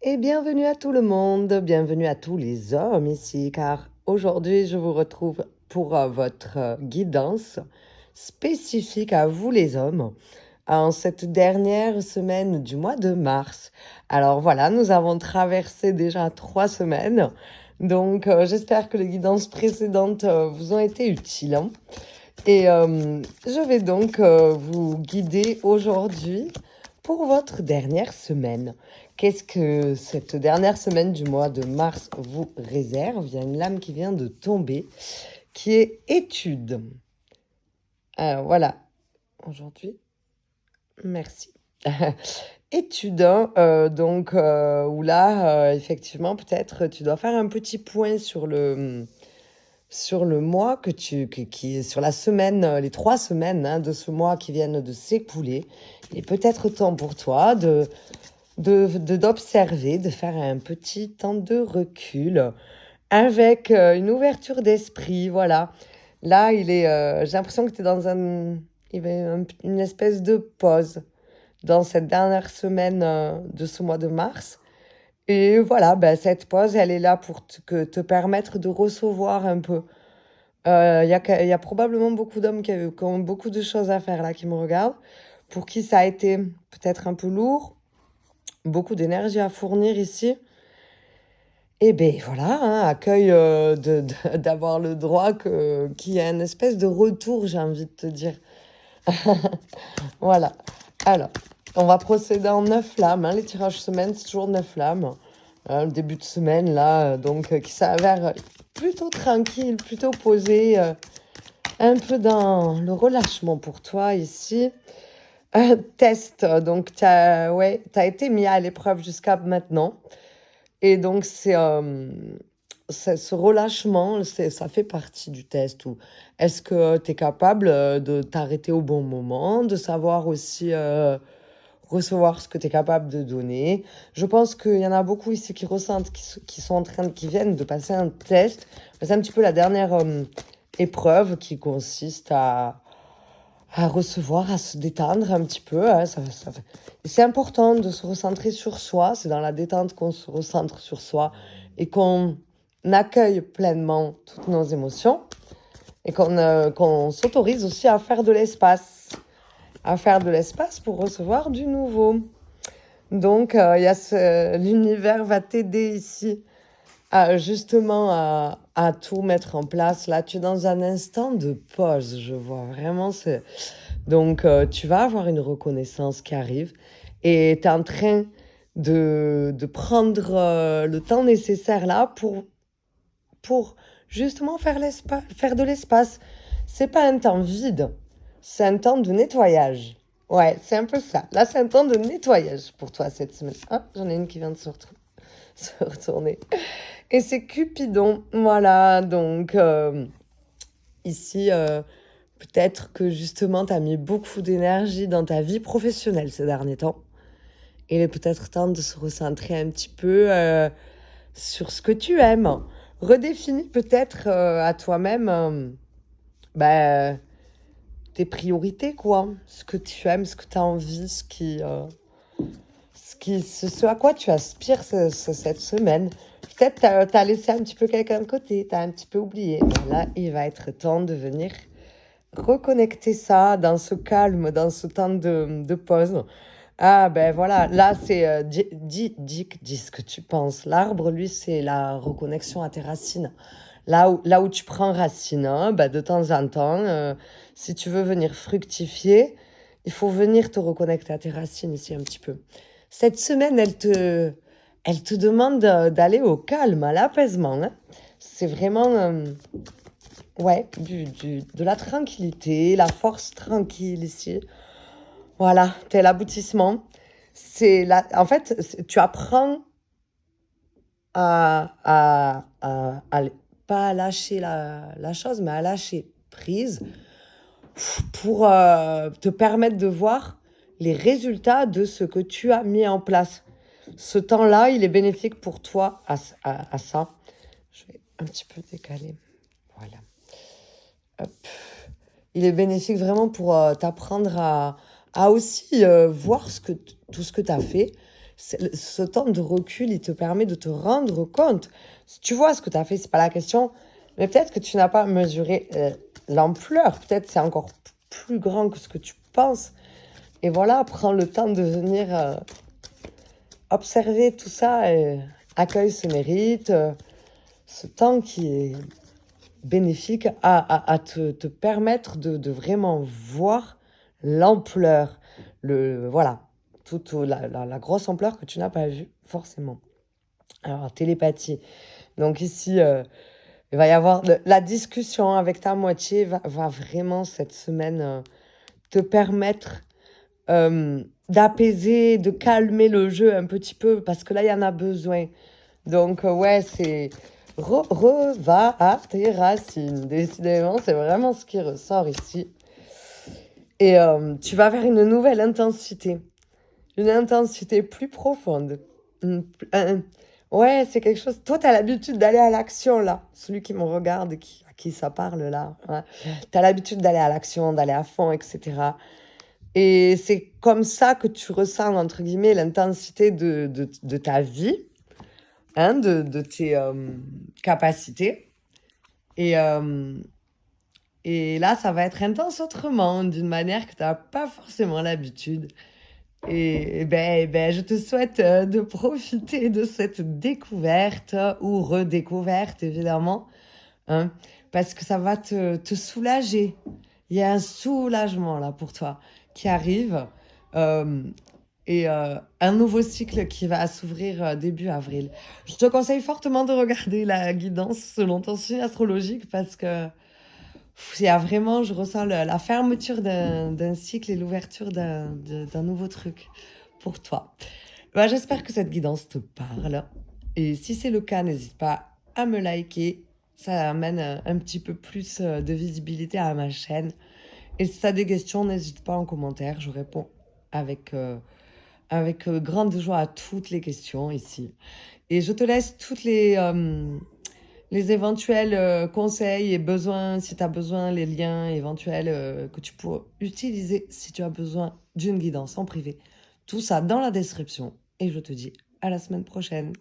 Et bienvenue à tout le monde, bienvenue à tous les hommes ici, car aujourd'hui je vous retrouve pour votre guidance spécifique à vous les hommes en cette dernière semaine du mois de mars. Alors voilà, nous avons traversé déjà 3 semaines, donc j'espère que les guidances précédentes vous ont été utiles, hein. Et je vais donc vous guider aujourd'hui pour votre dernière semaine. Qu'est-ce que cette dernière semaine du mois de mars vous réserve? Il y a une lame qui vient de tomber, qui est étude. Alors voilà, aujourd'hui, merci. Étude, hein, donc, où là, effectivement, peut-être tu dois faire un petit point sur le mois qui est sur la semaine, les 3 semaines hein, de ce mois qui viennent de s'écouler. Il est peut-être temps pour toi d'observer, de faire un petit temps de recul avec une ouverture d'esprit. Voilà. Là, j'ai l'impression que tu es dans une espèce de pause dans cette dernière semaine de ce mois de mars. Et voilà, ben, cette pause, elle est là pour te permettre de recevoir un peu. Il y a probablement beaucoup d'hommes qui ont beaucoup de choses à faire là, qui me regardent, pour qui ça a été peut-être un peu lourd, beaucoup d'énergie à fournir ici. Et ben voilà, hein, accueil d'avoir le droit qu'il y ait une espèce de retour, j'ai envie de te dire. Voilà. Alors, on va procéder en 9 flammes. Hein. Les tirages semaine, c'est toujours 9 flammes. Le début de semaine, là, qui s'avère plutôt tranquille, plutôt posé, un peu dans le relâchement pour toi ici. Test, donc t'as été mis à l'épreuve jusqu'à maintenant. Et donc, ce relâchement, ça fait partie du test. Ou est-ce que tu es capable de t'arrêter au bon moment, de savoir aussi recevoir ce que tu es capable de donner. Je pense qu'il y en a beaucoup ici qui ressentent, qui viennent de passer un test. C'est un petit peu la dernière épreuve qui consiste à recevoir, à se détendre un petit peu. Hein, Et c'est important de se recentrer sur soi. C'est dans la détente qu'on se recentre sur soi et qu'on accueille pleinement toutes nos émotions et qu'on s'autorise aussi à faire de l'espace. À faire de l'espace pour recevoir du nouveau. Donc, l'univers va t'aider ici à tout mettre en place. Là, tu es dans un instant de pause, je vois vraiment. Donc, tu vas avoir une reconnaissance qui arrive et tu es en train de prendre le temps nécessaire là pour justement faire de l'espace. C'est pas un temps vide, c'est un temps de nettoyage. Ouais, c'est un peu ça. Là, c'est un temps de nettoyage pour toi cette semaine. Ah, j'en ai une qui vient de se retourner. Et c'est Cupidon. Voilà, donc ici, peut-être que justement, tu as mis beaucoup d'énergie dans ta vie professionnelle ces derniers temps. Il est peut-être temps de se recentrer un petit peu sur ce que tu aimes. Redéfinis peut-être à toi-même tes priorités, quoi. Ce que tu aimes, ce que tu as envie, ce à quoi tu aspires cette semaine. Peut-être t'as laissé un petit peu quelqu'un de côté, t'as un petit peu oublié. Mais là, il va être temps de venir reconnecter ça dans ce calme, dans ce temps de pause. Ah ben voilà, là c'est dis ce que tu penses. L'arbre, lui, c'est la reconnexion à tes racines. Là où tu prends racine, hein, ben, de temps en temps, si tu veux venir fructifier, il faut venir te reconnecter à tes racines ici un petit peu. Cette semaine, elle te demande d'aller au calme, à l'apaisement. Hein. C'est vraiment ouais, de la tranquillité, la force tranquille ici. Voilà, t'es l'aboutissement. En fait, tu apprends pas à lâcher la chose, mais à lâcher prise pour te permettre de voir les résultats de ce que tu as mis en place. Ce temps-là, il est bénéfique pour toi à ça. Je vais un petit peu décaler. Voilà. Hop. Il est bénéfique vraiment pour t'apprendre à aussi voir tout ce que tu as fait Ce temps de recul, il te permet de te rendre compte. Si tu vois ce que tu as fait, c'est pas la question, mais peut-être que tu n'as pas mesuré l'ampleur. Peut-être c'est encore plus grand que ce que tu penses. Et voilà, prends le temps de venir observer tout ça et accueille ce mérite, ce temps qui est bénéfique à te permettre de vraiment voir l'ampleur, voilà, toute la grosse ampleur que tu n'as pas vue forcément. Alors, télépathie. Donc ici, il va y avoir la discussion avec ta moitié va vraiment cette semaine te permettre d'apaiser, de calmer le jeu un petit peu, parce que là, il y en a besoin. Donc, ouais, c'est va à tes racines. Décidément, c'est vraiment ce qui ressort ici. Et tu vas vers une nouvelle intensité. Une intensité plus profonde. Ouais, c'est quelque chose. Toi, tu as l'habitude d'aller à l'action, là. Celui qui me regarde, à qui ça parle, là. Ouais. Tu as l'habitude d'aller à l'action, d'aller à fond, etc. Et c'est comme ça que tu ressens, entre guillemets, l'intensité de ta vie, hein, de tes capacités. Et là, ça va être intense autrement, d'une manière que tu n'as pas forcément l'habitude. Et ben, je te souhaite de profiter de cette découverte ou redécouverte, évidemment, hein, parce que ça va te soulager. Il y a un soulagement là pour toi qui arrive et un nouveau cycle qui va s'ouvrir début avril. Je te conseille fortement de regarder la guidance selon ton signe astrologique parce que il y a vraiment, je ressens la fermeture d'un cycle et l'ouverture d'un nouveau truc pour toi. Bah, j'espère que cette guidance te parle. Et si c'est le cas, n'hésite pas à me liker. Ça amène un petit peu plus de visibilité à ma chaîne. Et si tu as des questions, n'hésite pas en commentaire. Je réponds avec grande joie à toutes les questions ici. Et je te laisse toutes les éventuels conseils et besoins, si tu as besoin, les liens éventuels que tu pourras utiliser si tu as besoin d'une guidance en privé. Tout ça dans la description. Et je te dis à la semaine prochaine.